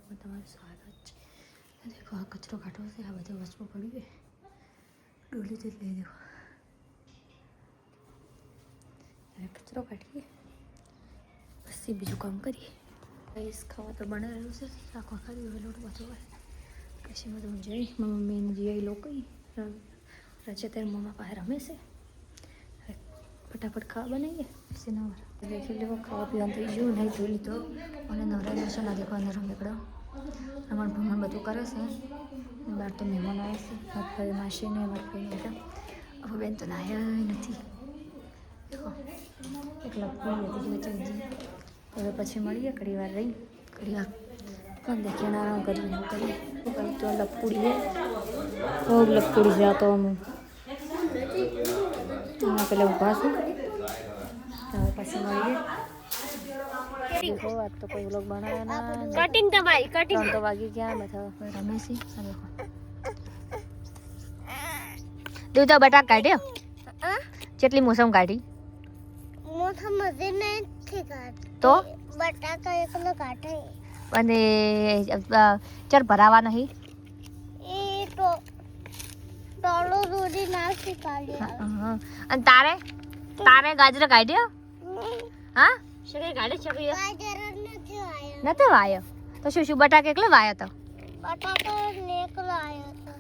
બ્લોગમાં તમારું સ્વાગત છે। દેખો આ કચરો કાઢવો છે, આ બધું વસ્તુ પડી ગઈ ડોલીથી જ લઈ દેવો। હવે કચરો કાઢીએ પછી બીજું કામ કરીએ। રાઈસ ખાવા તો બનાવેલું છે, આખો ખાલી હવે લોટ બધો હોય પછી બધું જઈ મમ્મીને જે લોકો રચે ત્યારે મમ્મા પાસે રમે છે। ફટાફટ ખાવા બનાવીએ પછી નવરા દેખી લેવો ખાવા પીવાનું થઈ ગયું નહીં ધોઈ લીધો અને નવરા જશો ના દેખો અંદર નીકળો અમારું ભ્રમણ બધું કરે છે। બહાર તો મહેમાન આવે છે મારા ભાઈ માસીને મારા ભાઈ બધા હવે બેન તો નાયા નથી દેખો એકલા પૂરી હતી ચમચી હવે પછી મળીએ ઘડી વાર રહી ઘડી વાર પણ દેખીએ આરામ કરીને કરીએ તો લપકુડી છે બહુ લપકુડી છે તો અમુક પેલા ઊભા છું હવે પછી મળીએ। देखो आज तो कोई व्लॉग बनाया ना कटिंग तो भाई कटिंग तो वागी क्या बताओ रमेश ही देखो दूध तो बटा काट्यो કેટલી મોસમ કાઢી મોસમ મજે નહીં થી કાઢ તો બટાકા એકલો કાઢે અને ચર ભરાવા નહીં એ તો ટોળો રોડી નાખી કાઢ્યો અને તારે ગાજર કાઢ્યો હા શેકે કાઢે છે ગાજર નથી આયો નતો વાયો તો શું બટાકા એકલો વાયો તો બટાકા નેકલો આયો તો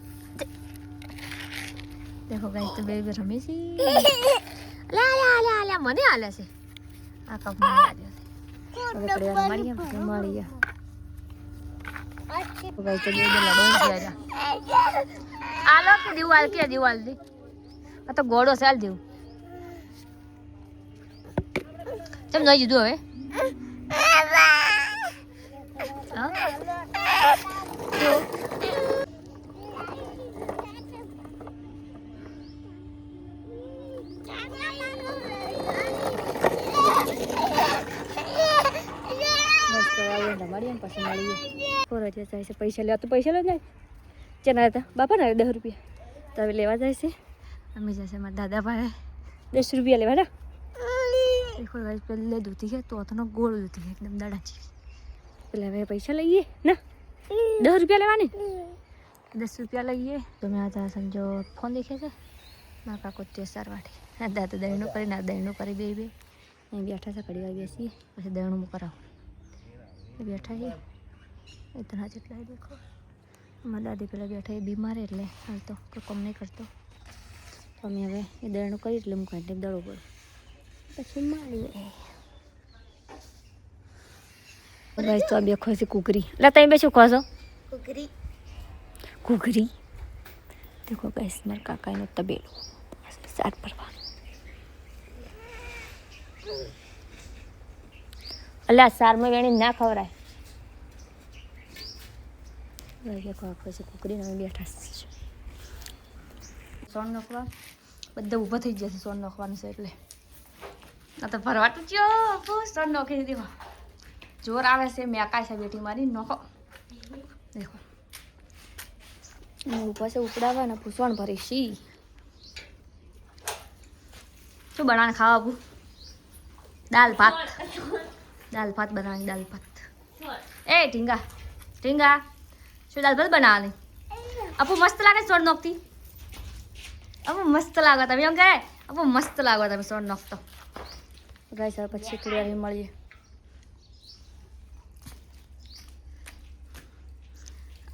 देखो गाइस तो बेबी रमी सी ला ला ला ला મને આલે છે આ કપ મને આલ્યો છે હવે પડ્યા મારીએ પછી મળીએ તો ગાઈસ તો બેબી લડો છે આલો કે દીવાલ દી આ તો ગોડો છે આલ દેવું ચમ નઈ જીધું હવે હા પછી મળીએ ખોરો જે જાય છે પૈસા લેવા તો પૈસા લે જાય ચેના હતા બાપા ને 10 રૂપિયા તો હવે લેવા જાય છે અમે જશે મારા દાદા પાસે 10 રૂપિયા લેવા ના દેખો ગાઈસ પહેલે દૂધી છે તો તનો ગોળ દૂધી છે એકદમ દાડાચી પેલા હવે પૈસા લઈએ ના 10 રૂપિયા લેવાની 10 રૂપિયા લઈએ તો મેં આ સમજો ફોન દેખે છે મારા કાકો તે સારવાટી દાદા દહીણું કરી ના દહીણું કરી બે અહીં બેઠા છે ઘડી વાર બેસીએ પછી દહીણું કરાવું બેઠા છે इतना જેટલા દેખો અમારા દાદી પેલા બેઠા એ બીમાર એટલે હાલ તો કોઈ કામ નહીં કરતો તો અમે હવે એ દળનું કરી એટલે હું કાઢી દળો પડે પછી મળીએ ગાઈસ તો બે ખોસી કુકરી લે તમે બે શું ખો છો કુકરી દેખો ગાઈસ મારા કાકાનો તબેલો સાત ભરવાનું અલ્યા સારમાં વેણી ના ખવરાય દેખો આખો છે કુકરી અમે બેઠા છે સોન નખવા બધા ઊભા થઈ જશે સોન નખવાનું છે એટલે આ તો ભરવાટું ચો બહુ સોન નખી દીધો જોર આવે છે મેં આકાશ બેટી મારી નખો દેખો ઊભા છે ઉપડાવા ને પૂછવાનું ભરી શી શું બનાવીને ખાવા બુ દાલ ભાત બનાવવાની દાલ ભાત એ ઢીંગા શું દાલ ભાત બનાવવાની અપુ મસ્ત લાગે સોડ નોખતી અપુ મસ્ત લાગો તમે એમ કહે અપુ મસ્ત લાગો તમે સોડ નોખતો ગાઈસ હવે પછી થોડી વાર મળીએ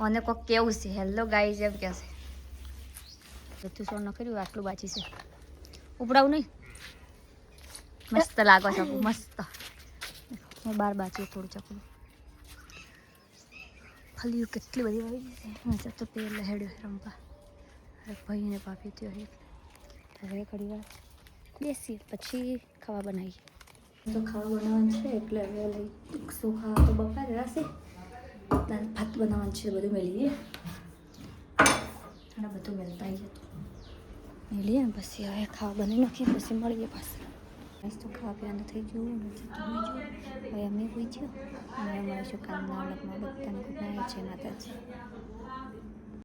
અને કોક કેવું છે હેલો ગાઈસ એમ કે છે બધું સોડ નખર્યું આટલું બાકી છે ઉપડાવું નહીં મસ્ત લાગો છે અપુ મસ્ત મેં બાર બાચી થોડું ચકલું ફલિયું કેટલી બધી આવી છે તો પેલા હેડ્યો રમવા અરે ભાઈને પાપી થયો હવે ઘડી વાર બેસી પછી ખાવા બનાવીએ તો ખાવા બનાવવાનું છે એટલે હવે લઈ શું ખાવા તો બપોર રહેશે દાલ ભાત બનાવવાનું છે બધું મેળીએ અને બધું મેળતા આવીએ તો મેળીએ પછી હવે ખાવા બનાવી નાખીએ પછી મળીએ પાછું તો ખાવા પીવાનું થઈ ગયું નથી હવે અમે હોઈ ગયો અને અમારે શું કામના અલગમાં બધાને ગુડ નાઇટ છે માતાજી